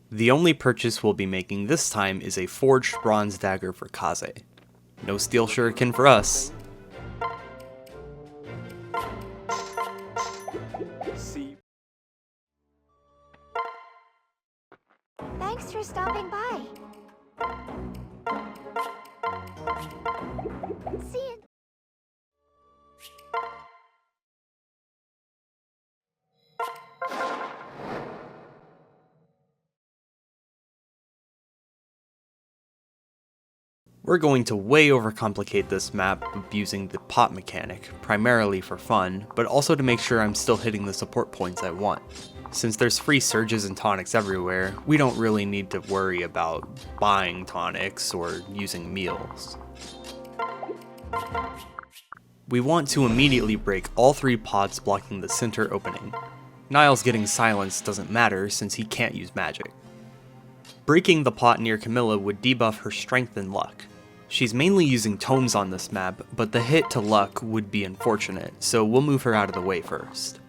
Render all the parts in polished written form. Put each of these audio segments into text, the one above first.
The only purchase we'll be making this time is a forged bronze dagger for Kaze. No steel shuriken for us. Thanks for stopping by. See you. We're going to way overcomplicate this map using the pot mechanic, primarily for fun, but also to make sure I'm still hitting the support points I want. Since there's free surges and tonics everywhere, we don't really need to worry about buying tonics or using meals. We want to immediately break all 3 pots blocking the center opening. Niall's getting silenced doesn't matter since he can't use magic. Breaking the pot near Camilla would debuff her strength and luck. She's mainly using tomes on this map, but the hit to luck would be unfortunate, so we'll move her out of the way first.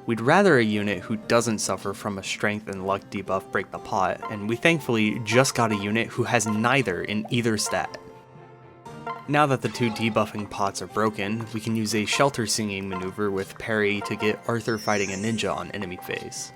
We'd rather a unit who doesn't suffer from a strength and luck debuff break the pot, and we thankfully just got a unit who has neither in either stat. Now that the 2 debuffing pots are broken, we can use a shelter singing maneuver with parry to get Arthur fighting a ninja on enemy phase.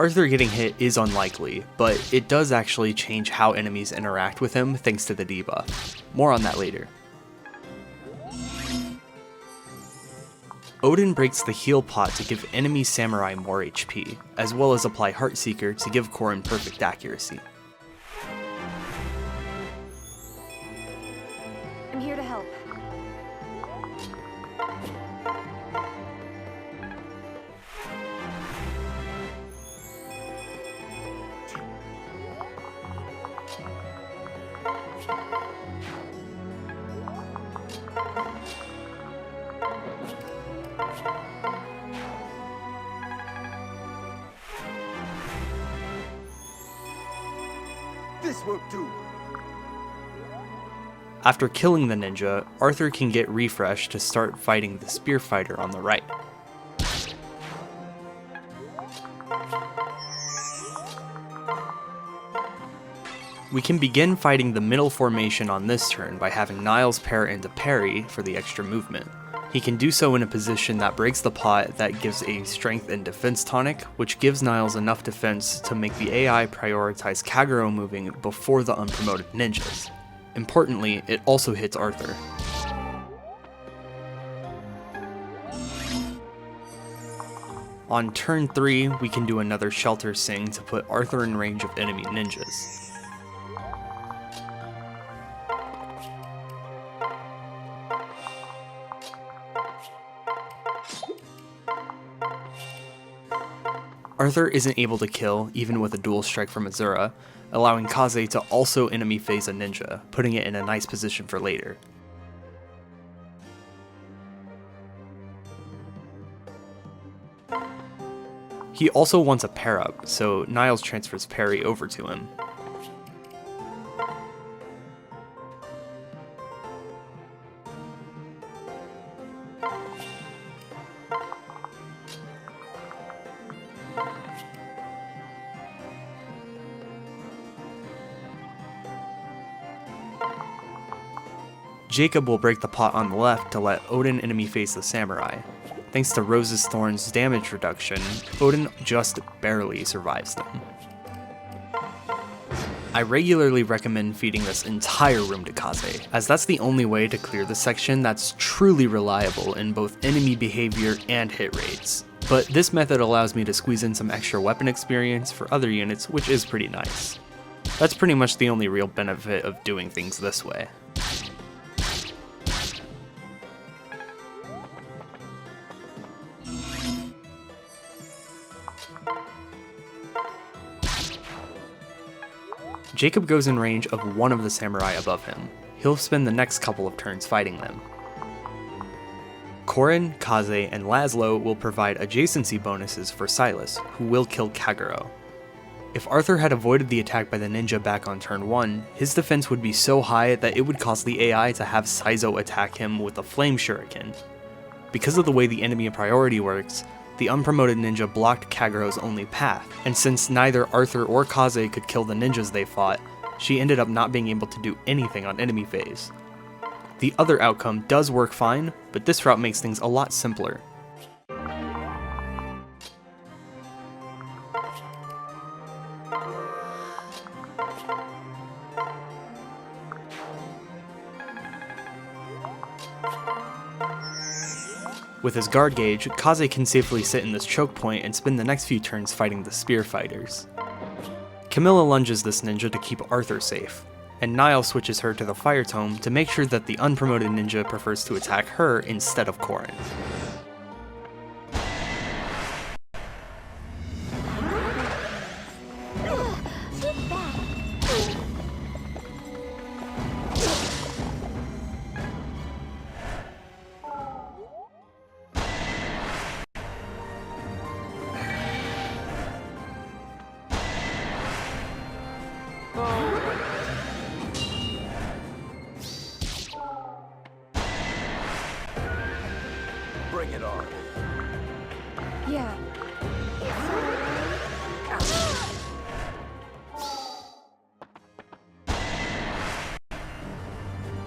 Arthur getting hit is unlikely, but it does actually change how enemies interact with him thanks to the debuff. More on that later. Odin breaks the heal pot to give enemy samurai more HP, as well as apply Heartseeker to give Corrin perfect accuracy. I'm here to help. This won't do. After killing the ninja, Arthur can get refreshed to start fighting the spear fighter on the right. We can begin fighting the middle formation on this turn by having Niles pair into parry for the extra movement. He can do so in a position that breaks the pot that gives a strength and defense tonic, which gives Niles enough defense to make the AI prioritize Kagero moving before the unpromoted ninjas. Importantly, it also hits Arthur. On turn 3, we can do another Shelter Sing to put Arthur in range of enemy ninjas. Arthur isn't able to kill, even with a dual strike from Azura, allowing Kaze to also enemy phase a ninja, putting it in a nice position for later. He also wants a pair up, so Niles transfers parry over to him. Jacob will break the pot on the left to let Odin enemy face the samurai. Thanks to Rose's Thorn's damage reduction, Odin just barely survives them. I regularly recommend feeding this entire room to Kaze, as that's the only way to clear the section that's truly reliable in both enemy behavior and hit rates. But this method allows me to squeeze in some extra weapon experience for other units, which is pretty nice. That's pretty much the only real benefit of doing things this way. Jacob goes in range of one of the samurai above him. He'll spend the next couple of turns fighting them. Korin, Kaze, and Laszlo will provide adjacency bonuses for Silas, who will kill Kagero. If Arthur had avoided the attack by the ninja back on turn 1, his defense would be so high that it would cause the AI to have Saizo attack him with a flame shuriken. Because of the way the enemy priority works, the unpromoted ninja blocked Kagero's only path, and since neither Arthur or Kaze could kill the ninjas they fought, she ended up not being able to do anything on enemy phase. The other outcome does work fine, but this route makes things a lot simpler. With his guard gauge, Kaze can safely sit in this choke point and spend the next few turns fighting the spear fighters. Camilla lunges this ninja to keep Arthur safe, and Niall switches her to the fire tome to make sure that the unpromoted ninja prefers to attack her instead of Korin. Bring it on. Yeah.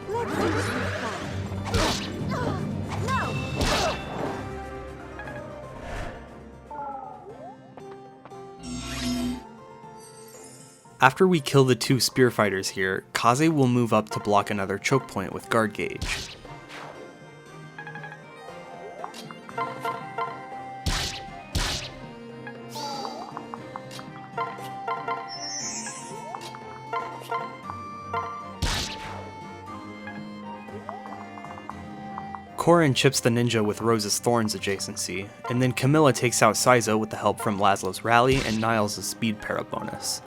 Let's finish this fight. No! After we kill the two spear fighters here, Kaze will move up to block another choke point with guard gauge. Korin chips the ninja with Rose's Thorns adjacency, and then Camilla takes out Saizo with the help from Laszlo's Rally and Niles' Speed Para bonus.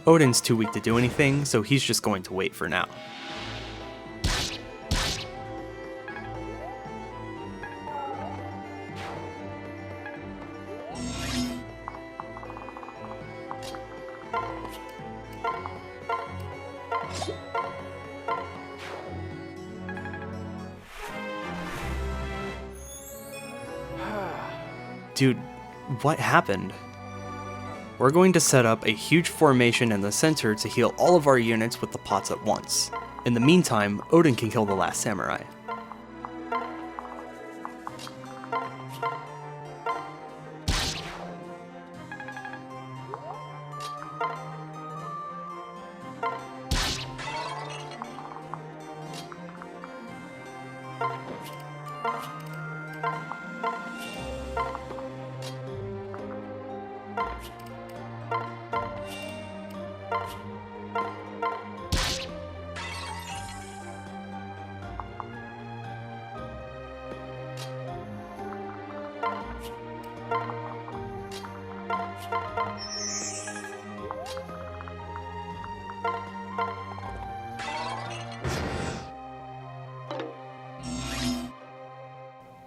Odin's too weak to do anything, so he's just going to wait for now. Dude, what happened? We're going to set up a huge formation in the center to heal all of our units with the pots at once. In the meantime, Odin can kill the last samurai.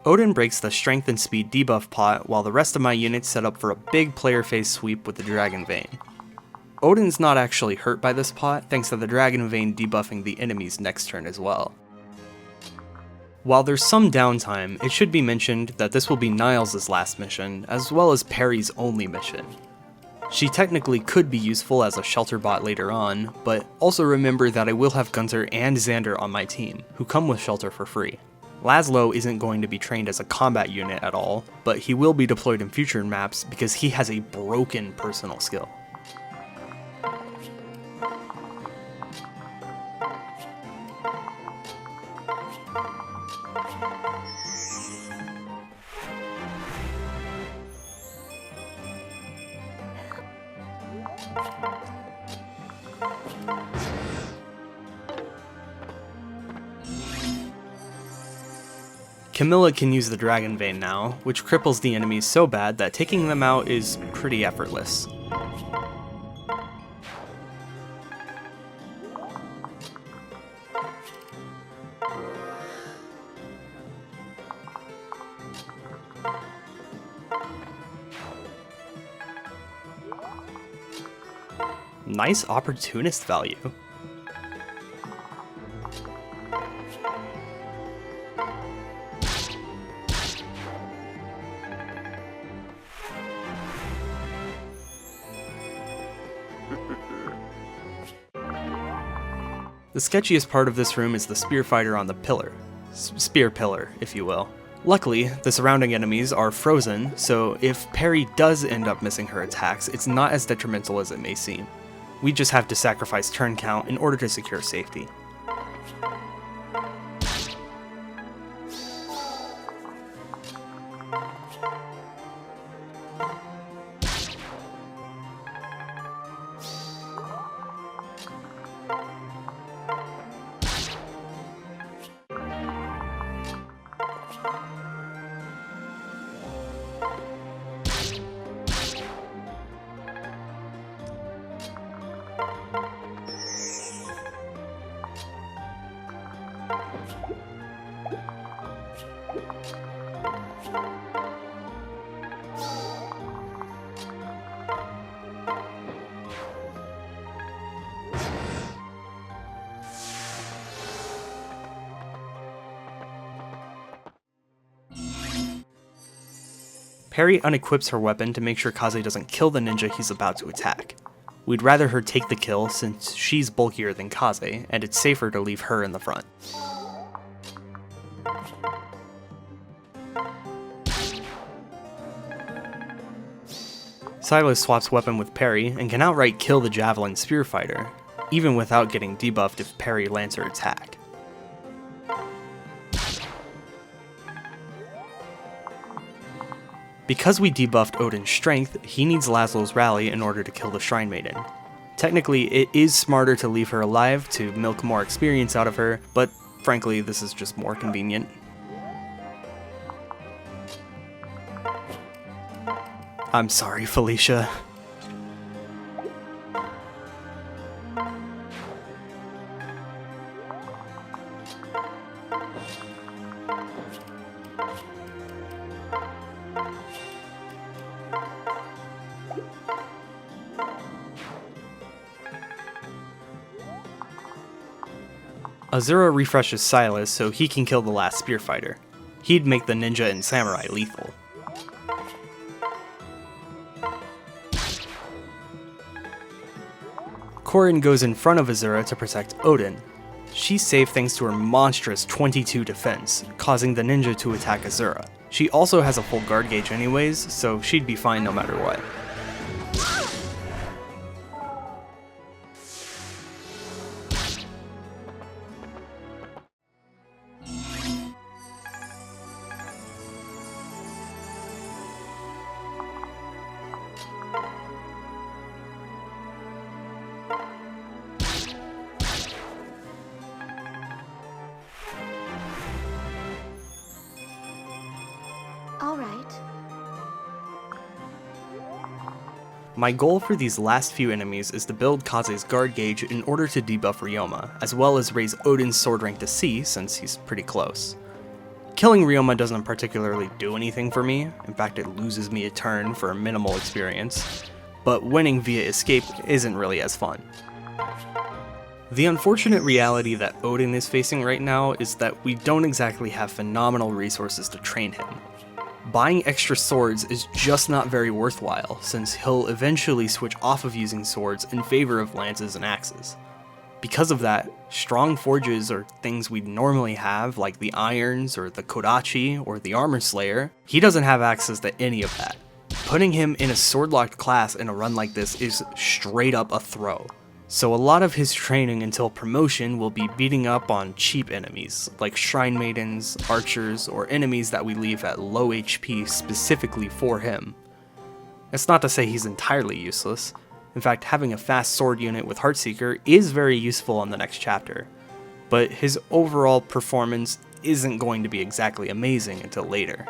Odin breaks the strength and speed debuff pot while the rest of my units set up for a big player phase sweep with the Dragon Vein. Odin's not actually hurt by this pot thanks to the Dragon Vein debuffing the enemy's next turn as well. While there's some downtime, it should be mentioned that this will be Niles' last mission, as well as Perry's only mission. She technically could be useful as a shelter bot later on, but also remember that I will have Gunter and Xander on my team, who come with shelter for free. Laszlo isn't going to be trained as a combat unit at all, but he will be deployed in future maps because he has a broken personal skill. Camilla can use the Dragon Vein now, which cripples the enemies so bad that taking them out is pretty effortless. Nice opportunist value. The sketchiest part of this room is the spear fighter on the pillar. Spear pillar, if you will. Luckily, the surrounding enemies are frozen, so if Perry does end up missing her attacks, it's not as detrimental as it may seem. We just have to sacrifice turn count in order to secure safety. Perry unequips her weapon to make sure Kaze doesn't kill the ninja he's about to attack. We'd rather her take the kill since she's bulkier than Kaze, and it's safer to leave her in the front. Silas swaps weapon with Perry and can outright kill the Javelin Spear Fighter, even without getting debuffed if Perry lands her attack. Because we debuffed Odin's strength, he needs Laszlo's rally in order to kill the Shrine Maiden. Technically, it is smarter to leave her alive to milk more experience out of her, but frankly, this is just more convenient. I'm sorry, Felicia. Azura refreshes Silas so he can kill the last spear fighter. He'd make the ninja and samurai lethal. Corrin goes in front of Azura to protect Odin. She's safe thanks to her monstrous 22 defense, causing the ninja to attack Azura. She also has a full guard gauge anyways, so she'd be fine no matter what. All right. My goal for these last few enemies is to build Kaze's guard gauge in order to debuff Ryoma, as well as raise Odin's sword rank to C since he's pretty close. Killing Ryoma doesn't particularly do anything for me, in fact it loses me a turn for minimal experience, but winning via escape isn't really as fun. The unfortunate reality that Odin is facing right now is that we don't exactly have phenomenal resources to train him. Buying extra swords is just not very worthwhile, since he'll eventually switch off of using swords in favor of lances and axes. Because of that, strong forges or things we'd normally have, like the irons or the Kodachi or the Armor Slayer, he doesn't have access to any of that. Putting him in a sword-locked class in a run like this is straight up a throw. So a lot of his training until promotion will be beating up on cheap enemies, like Shrine Maidens, Archers, or enemies that we leave at low HP specifically for him. It's not to say he's entirely useless. In fact, having a fast sword unit with Heartseeker is very useful on the next chapter, but his overall performance isn't going to be exactly amazing until later.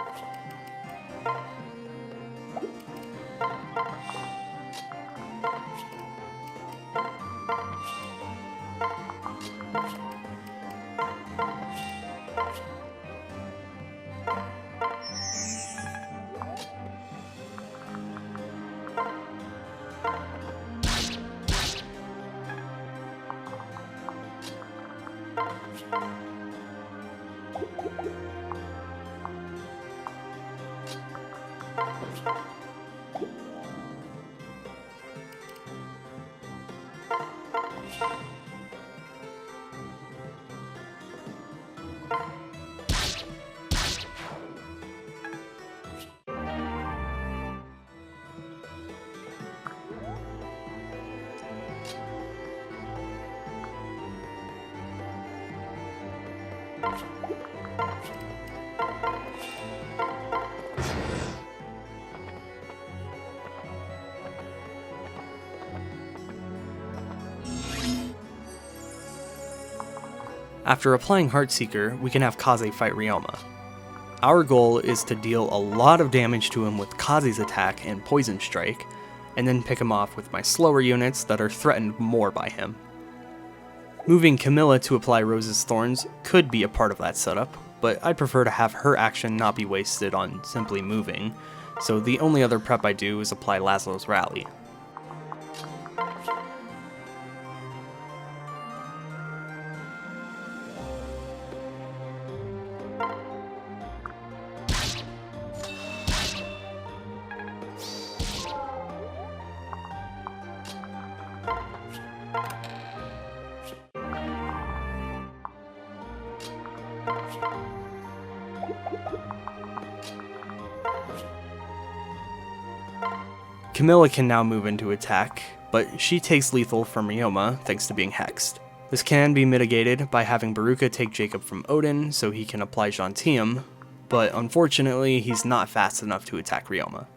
After applying Heartseeker, we can have Kaze fight Ryoma. Our goal is to deal a lot of damage to him with Kaze's attack and Poison Strike, and then pick him off with my slower units that are threatened more by him. Moving Camilla to apply Rose's Thorns could be a part of that setup, but I'd prefer to have her action not be wasted on simply moving, so the only other prep I do is apply Laszlo's Rally. Camilla can now move into attack, but she takes lethal from Ryoma thanks to being hexed. This can be mitigated by having Baruka take Jacob from Odin so he can apply Gentium, but unfortunately he's not fast enough to attack Ryoma.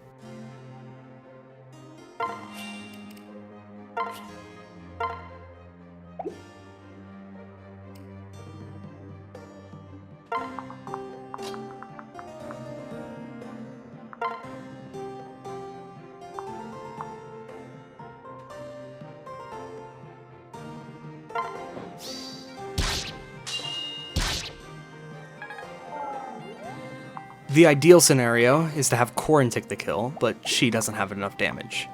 The ideal scenario is to have Corrin take the kill, but she doesn't have enough damage.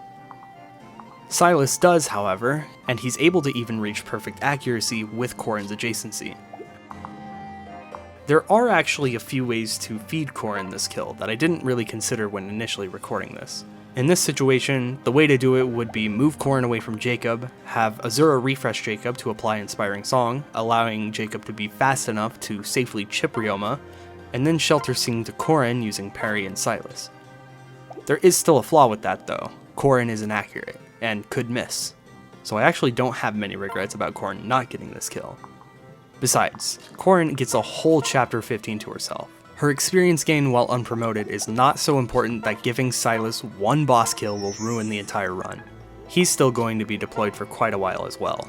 Silas does, however, and he's able to even reach perfect accuracy with Corrin's adjacency. There are actually a few ways to feed Corrin this kill that I didn't really consider when initially recording this. In this situation, the way to do it would be move Corrin away from Jacob, have Azura refresh Jacob to apply Inspiring Song, allowing Jacob to be fast enough to safely chip Ryoma, and then Shelter Sing to Corrin using Parry and Silas. There is still a flaw with that though. Corrin is inaccurate, and could miss. So I actually don't have many regrets about Corrin not getting this kill. Besides, Corrin gets a whole chapter 15 to herself. Her experience gain while unpromoted is not so important that giving Silas one boss kill will ruin the entire run. He's still going to be deployed for quite a while as well.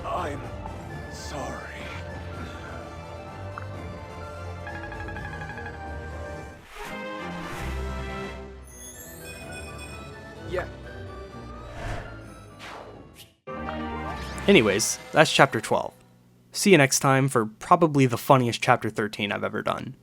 I'm sorry. Yeah. Anyways, that's chapter 12. See you next time for probably the funniest chapter 13 I've ever done.